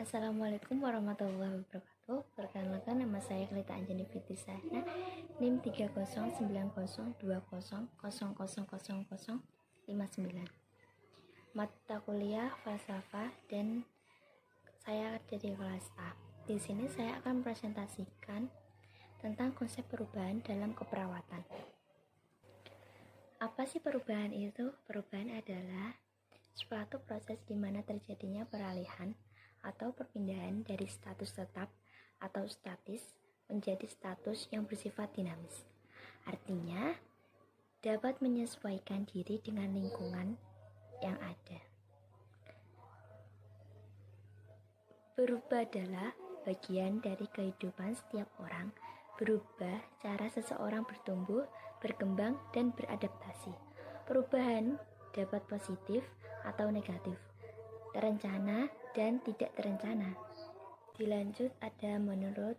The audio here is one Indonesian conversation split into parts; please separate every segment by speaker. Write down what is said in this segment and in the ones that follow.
Speaker 1: Assalamualaikum warahmatullahi wabarakatuh. Perkenalkan, nama saya Kelita Anjani Fitisana, NIM 309020000059. Mata kuliah falsafah dan saya dari kelas A. Di sini saya akan presentasikan tentang konsep perubahan dalam keperawatan. Apa sih perubahan itu? Perubahan adalah suatu proses di mana terjadinya peralihan atau perpindahan dari status tetap atau statis menjadi status yang bersifat dinamis. Artinya, dapat menyesuaikan diri dengan lingkungan yang ada. Berubah adalah bagian dari kehidupan setiap orang. Berubah cara seseorang bertumbuh, berkembang, dan beradaptasi. Perubahan dapat positif atau negatif, terencana dan tidak terencana. Dilanjut ada menurut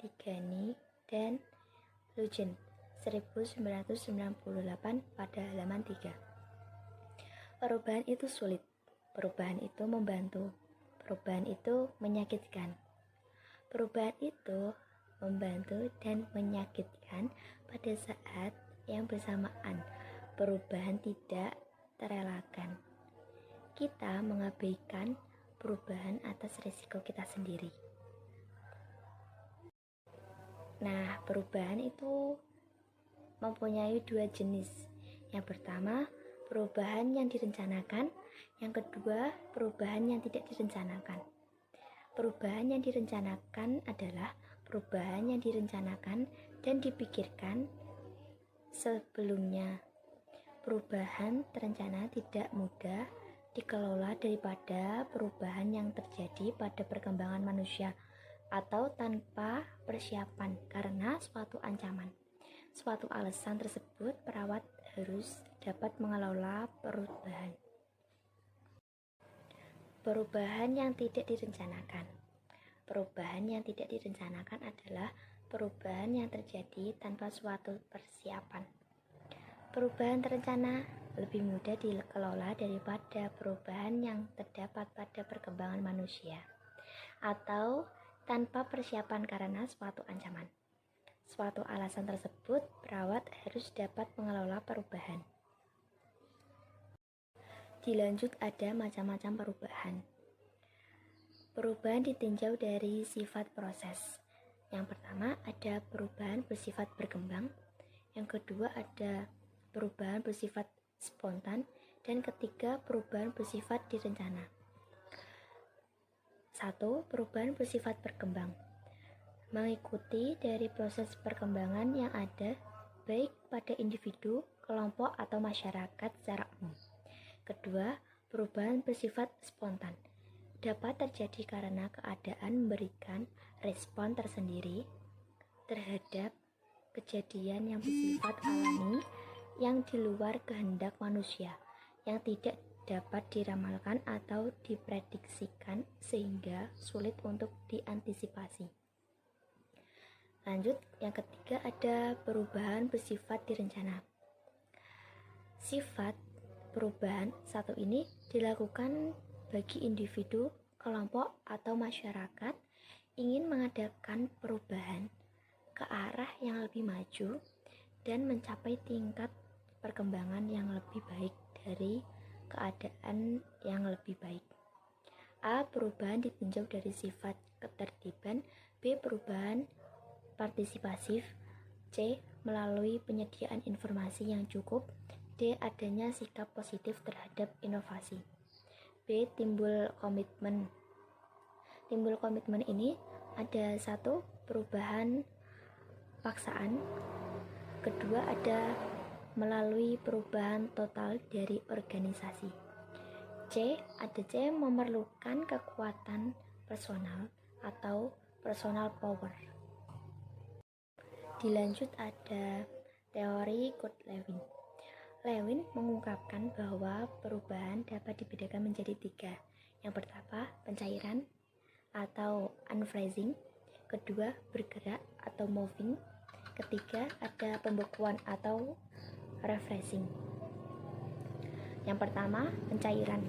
Speaker 1: Tigani dan Lujen 1998 pada halaman 3. Perubahan itu sulit, perubahan itu membantu, perubahan itu menyakitkan. Perubahan itu membantu dan menyakitkan pada saat yang bersamaan. Perubahan tidak terelakkan. Kita mengabaikan perubahan atas risiko kita sendiri. Nah, perubahan itu mempunyai dua jenis. Yang pertama, perubahan yang direncanakan. Yang kedua, perubahan yang tidak direncanakan. Perubahan yang direncanakan adalah perubahan yang direncanakan dan dipikirkan sebelumnya. Perubahan terencana tidak mudah dikelola daripada perubahan yang terjadi pada perkembangan manusia atau tanpa persiapan karena suatu ancaman. Suatu alasan tersebut, perawat harus dapat mengelola perubahan. Perubahan yang tidak direncanakan. Perubahan yang tidak direncanakan adalah perubahan yang terjadi tanpa suatu persiapan. Perubahan terencana lebih mudah dikelola daripada perubahan yang terdapat pada perkembangan manusia atau tanpa persiapan karena suatu ancaman. Suatu alasan tersebut, perawat harus dapat mengelola perubahan. Dilanjut ada macam-macam perubahan. Perubahan ditinjau dari sifat proses. Yang pertama ada perubahan bersifat berkembang. Yang kedua ada perubahan bersifat spontan. Dan ketiga perubahan bersifat direncana. 1. Perubahan bersifat berkembang. Mengikuti dari proses perkembangan yang ada baik pada individu, kelompok, atau masyarakat secara umum. Kedua, perubahan bersifat spontan. Dapat terjadi karena keadaan memberikan respon tersendiri terhadap kejadian yang bersifat alami yang di luar kehendak manusia, yang tidak dapat diramalkan atau diprediksikan sehingga sulit untuk diantisipasi. Lanjut, yang ketiga ada perubahan bersifat direncana. Sifat perubahan satu ini dilakukan bagi individu, kelompok, atau masyarakat ingin mengadakan perubahan ke arah yang lebih maju dan mencapai tingkat perkembangan yang lebih baik dari keadaan yang lebih baik. A. Perubahan ditinjau dari sifat ketertiban. B. Perubahan partisipasif. C. Melalui penyediaan informasi yang cukup. D. Adanya sikap positif terhadap inovasi. B. Timbul komitmen. Timbul komitmen ini ada 1. Perubahan paksaan. Kedua ada melalui perubahan total dari organisasi. C. Ada C. Memerlukan kekuatan personal atau personal power. Dilanjut ada teori Kurt Lewin. Lewin mengungkapkan bahwa perubahan dapat dibedakan menjadi 3. Yang pertama, pencairan atau unfreezing. Kedua, bergerak atau moving. Ketiga, ada pembekuan atau refreshing. Yang pertama, pencairan.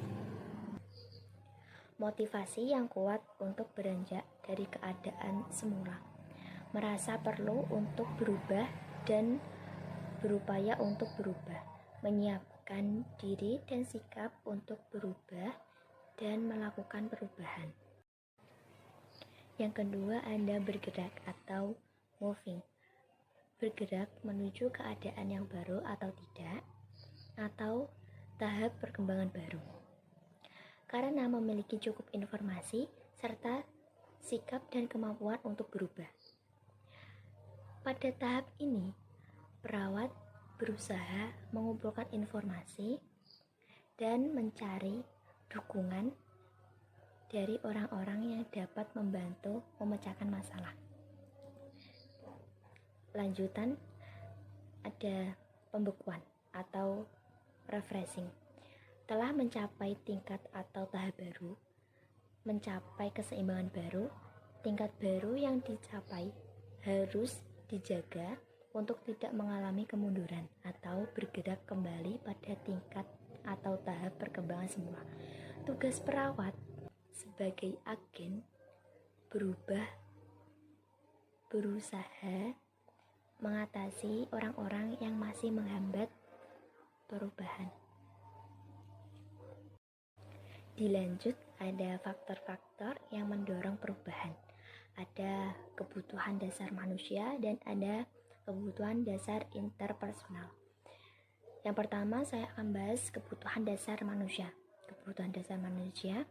Speaker 1: motivasi yang kuat untuk beranjak dari keadaan semula, merasa perlu untuk berubah dan berupaya untuk berubah, menyiapkan diri dan sikap untuk berubah dan melakukan perubahan. Yang kedua, Anda bergerak atau moving. Bergerak menuju keadaan yang baru atau tidak, atau tahap perkembangan baru. Karena memiliki cukup informasi serta sikap dan kemampuan untuk berubah. Pada tahap ini, perawat berusaha mengumpulkan informasi dan mencari dukungan dari orang-orang yang dapat membantu memecahkan masalah. Lanjutan, ada pembekuan atau refreshing. Telah mencapai tingkat atau tahap baru, mencapai keseimbangan baru, tingkat baru yang dicapai harus dijaga untuk tidak mengalami kemunduran atau bergerak kembali pada tingkat atau tahap perkembangan semula. Tugas perawat sebagai agen berubah, berusaha mengatasi orang-orang yang masih menghambat perubahan. Dilanjut, ada faktor-faktor yang mendorong perubahan. Ada kebutuhan dasar manusia dan ada kebutuhan dasar interpersonal. Yang pertama, saya akan bahas kebutuhan dasar manusia. Kebutuhan dasar manusia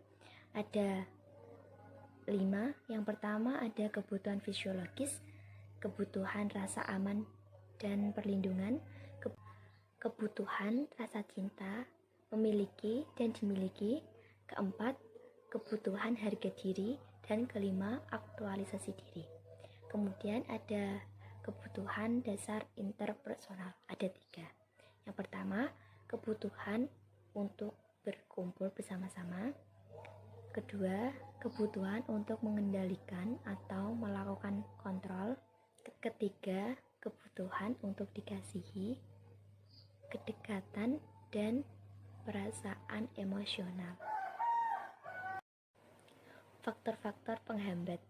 Speaker 1: ada 5. Yang pertama ada kebutuhan fisiologis, kebutuhan rasa aman dan perlindungan, kebutuhan rasa cinta, memiliki dan dimiliki, keempat, kebutuhan harga diri, dan kelima, aktualisasi diri. Kemudian ada kebutuhan dasar interpersonal, ada 3. Yang pertama, kebutuhan untuk berkumpul bersama-sama. Kedua, kebutuhan untuk mengendalikan atau melakukan kontrol. Ketiga, kebutuhan untuk dikasihi, kedekatan, dan perasaan emosional. Faktor-faktor penghambat.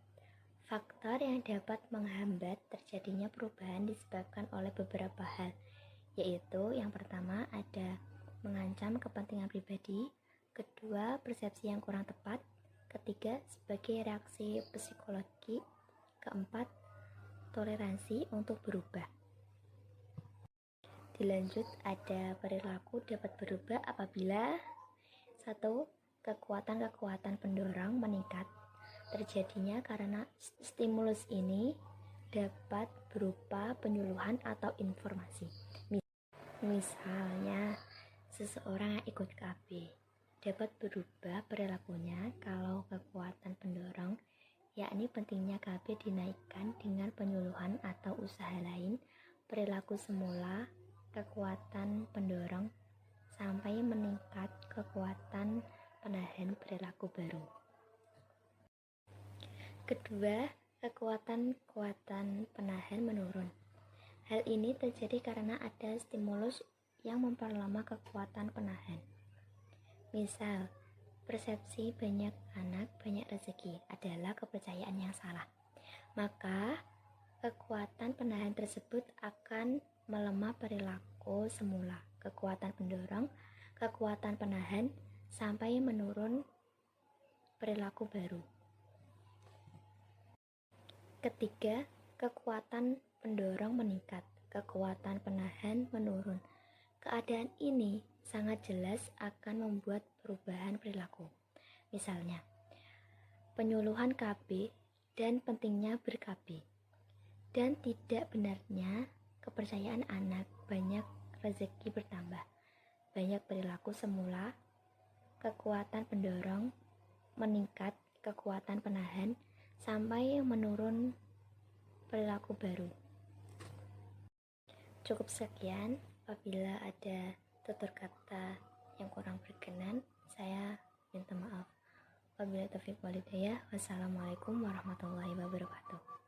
Speaker 1: Faktor yang dapat menghambat terjadinya perubahan disebabkan oleh beberapa hal, yaitu yang pertama ada mengancam kepentingan pribadi, kedua persepsi yang kurang tepat, ketiga sebagai reaksi psikologi, keempat toleransi untuk berubah. Dilanjut, ada perilaku dapat berubah apabila 1. Kekuatan-kekuatan pendorong meningkat. Terjadinya karena stimulus ini dapat berupa penyuluhan atau informasi. Misalnya, seseorang yang ikut KB dapat berubah perilakunya kalau kekuatan pendorong, yakni pentingnya KB dinaikkan dengan penyuluhan atau usaha lain, perilaku semula, kekuatan pendorong, sampai meningkat kekuatan penahan perilaku baru. Kedua, kekuatan penahan menurun. Hal ini terjadi karena ada stimulus yang memperlama kekuatan penahan. Misal, persepsi banyak anak, banyak rezeki adalah kepercayaan yang salah. Maka, kekuatan penahan tersebut akan melemah perilaku semula, kekuatan pendorong, kekuatan penahan, sampai menurun perilaku baru. Ketiga, kekuatan pendorong meningkat, kekuatan penahan menurun. Keadaan ini sangat jelas akan membuat perubahan perilaku. Misalnya, penyuluhan KB dan pentingnya ber-KB, dan tidak benarnya kepercayaan anak, banyak rezeki bertambah, banyak perilaku semula, kekuatan pendorong meningkat, kekuatan penahan, sampai menurun perilaku baru. Cukup sekian. Apabila ada tutur kata yang kurang berkenan, saya minta maaf. Wabillahi taufiq wal hidayah. Wassalamualaikum warahmatullahi wabarakatuh.